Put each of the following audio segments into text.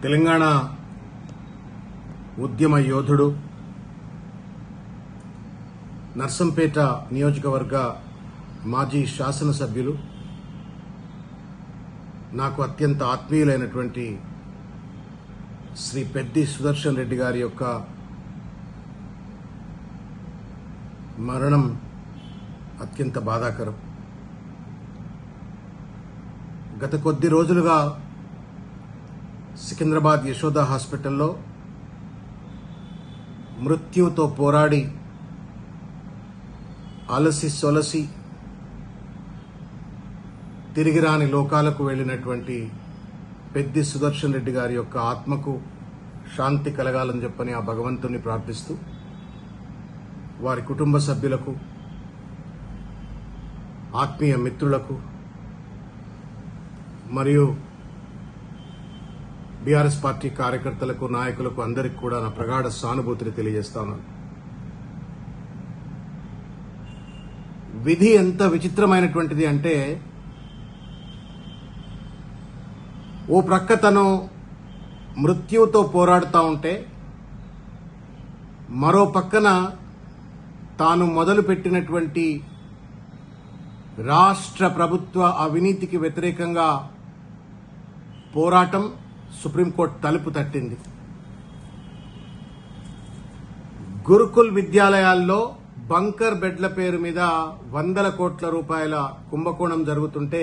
తెలంగాణ ఉద్యమ యోధుడు, నర్సంపేట నియోజకవర్గ మాజీ శాసనసభ్యులు, నాకు అత్యంత ఆత్మీయులైనటువంటి శ్రీ పెద్ది సుదర్శన్ రెడ్డి గారి యొక్క మరణం అత్యంత బాధాకరం. గత కొద్ది రోజులుగా సికింద్రాబాద్ యశోద హాస్పిటల్లో మృత్యుతో పోరాడి అలసి సొలసి తిరిగి రాని లోకాలకు వెళ్లినటువంటి పెద్ది సుదర్శన్ రెడ్డి గారి యొక్క ఆత్మకు శాంతి కలగాలని చెప్పని ఆ భగవంతుని ప్రార్థిస్తూ, వారి కుటుంబ సభ్యులకు, ఆత్మీయ మిత్రులకు మరియు బీఆర్ఎస్ పార్టీ కార్యకర్తలకు, నాయకులకు అందరికీ కూడా నా ప్రగాఢ సానుభూతిని తెలియజేస్తా ఉన్నాను. విధి ఎంత విచిత్రమైనటువంటిది అంటే, ఓ ప్రక్క తను మృత్యువుతో పోరాడుతూ ఉంటే, మరో పక్కన తాను మొదలుపెట్టినటువంటి రాష్ట్ర ప్రభుత్వ అవినీతికి వ్యతిరేకంగా పోరాటం సుప్రీంకోర్టు తలుపు తట్టింది. గురుకుల్ విద్యాలయాల్లో బంకర్ బెడ్ల పేరు మీద 100 కోట్ల రూపాయల కుంభకోణం జరుగుతుంటే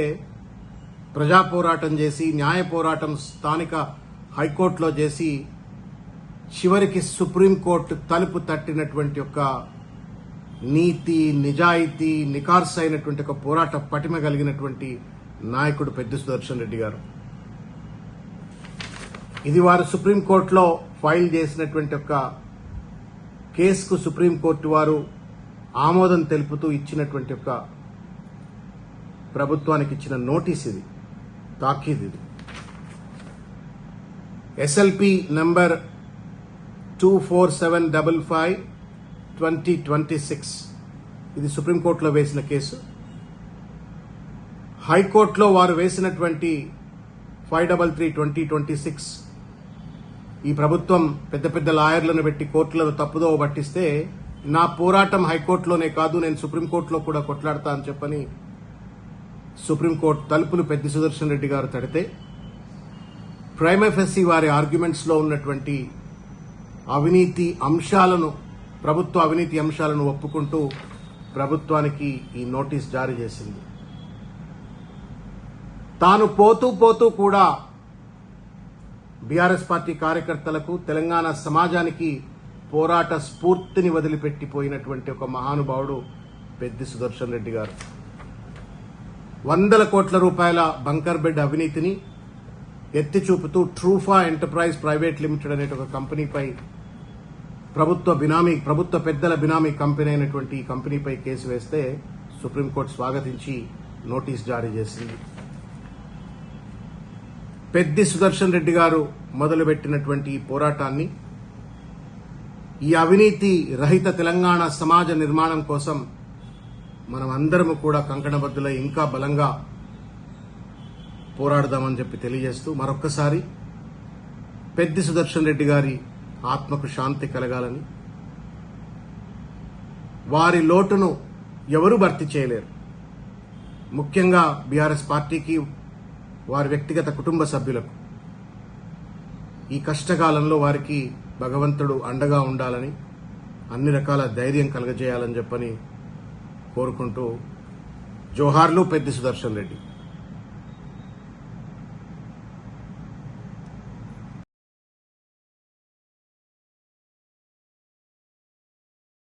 ప్రజా పోరాటం చేసి, న్యాయ పోరాటం స్థానిక హైకోర్టులో చేసి, చివరికి సుప్రీంకోర్టు తలుపు తట్టినటువంటి ఒక నీతి, నిజాయితీ, నికార్స్ అయినటువంటి ఒక పోరాట పటిమ కలిగినటువంటి నాయకుడు పెద్ది సుదర్శన్ రెడ్డి గారు. ఇది వారు సుప్రీంకోర్టులో ఫైల్ చేసినటువంటి ఒక కేసుకు సుప్రీంకోర్టు వారు ఆమోదం తెలుపుతూ ఇచ్చినటువంటి ఒక ప్రభుత్వానికి ఇచ్చిన నోటీస్, ఇది తాకీదు. ఇది ఎస్ఎల్పి నంబర్ 24755/2026. ఇది సుప్రీంకోర్టులో వేసిన కేసు. హైకోర్టులో వారు వేసినటువంటి 533/2026 ఈ ప్రభుత్వం పెద్ద పెద్ద లాయర్లను పెట్టి కోర్టులను తప్పుదో పట్టిస్తే, నా పోరాటం హైకోర్టులోనే కాదు, నేను సుప్రీంకోర్టులో కూడా కొట్లాడతా అని చెప్పని సుప్రీంకోర్టు తలుపులు పెద్ది సుదర్శన్ రెడ్డి గారు తడితే, ప్రైమఫెసి వారి ఆర్గ్యుమెంట్స్ లో ఉన్నటువంటి అవినీతి అంశాలను, ప్రభుత్వ అవినీతి అంశాలను ఒప్పుకుంటూ ప్రభుత్వానికి ఈ నోటీస్ జారీ చేసింది. తాను పోతూ కూడా బీఆర్ఎస్ పార్టీ కార్యకర్తలకు, తెలంగాణ సమాజానికి పోరాట స్ఫూర్తిని వదిలిపెట్టిపోయినటువంటి ఒక మహానుభావుడు పెద్ది సుదర్శన్ రెడ్డి గారు. 100 కోట్ల రూపాయల బంకర్ బెడ్ అవినీతిని ఎత్తి చూపుతూ ట్రూఫా ఎంటర్ప్రైజ్ ప్రైవేట్ లిమిటెడ్ అనే ఒక కంపెనీపై, ప్రభుత్వ పెద్దల బినామీ కంపెనీ అయినటువంటి ఈ కంపెనీపై కేసు వేస్తే సుప్రీంకోర్టు స్వాగతించి నోటీస్ జారీ చేసింది. పెద్ది సుదర్శన్ రెడ్డి గారు మొదలుపెట్టినటువంటి ఈ పోరాటాన్ని, ఈ అవినీతి రహిత తెలంగాణ సమాజ నిర్మాణం కోసం మనం అందరము కూడా కంకణబద్దులై ఇంకా బలంగా పోరాడదామని చెప్పి తెలియజేస్తూ, మరొక్కసారి పెద్ది సుదర్శన్ రెడ్డి గారి ఆత్మకు శాంతి కలగాలని, వారి లోటును ఎవరూ భర్తీ చేయలేరు. ముఖ్యంగా బీఆర్ఎస్ పార్టీకి, వారి వ్యక్తిగత కుటుంబ సభ్యులకు ఈ కష్టకాలంలో వారికి భగవంతుడు అండగా ఉండాలని, అన్ని రకాల ధైర్యం కలగజేయాలని చెప్పని కోరుకుంటూ, జోహార్లు పెద్ది సుదర్శన్ రెడ్డి.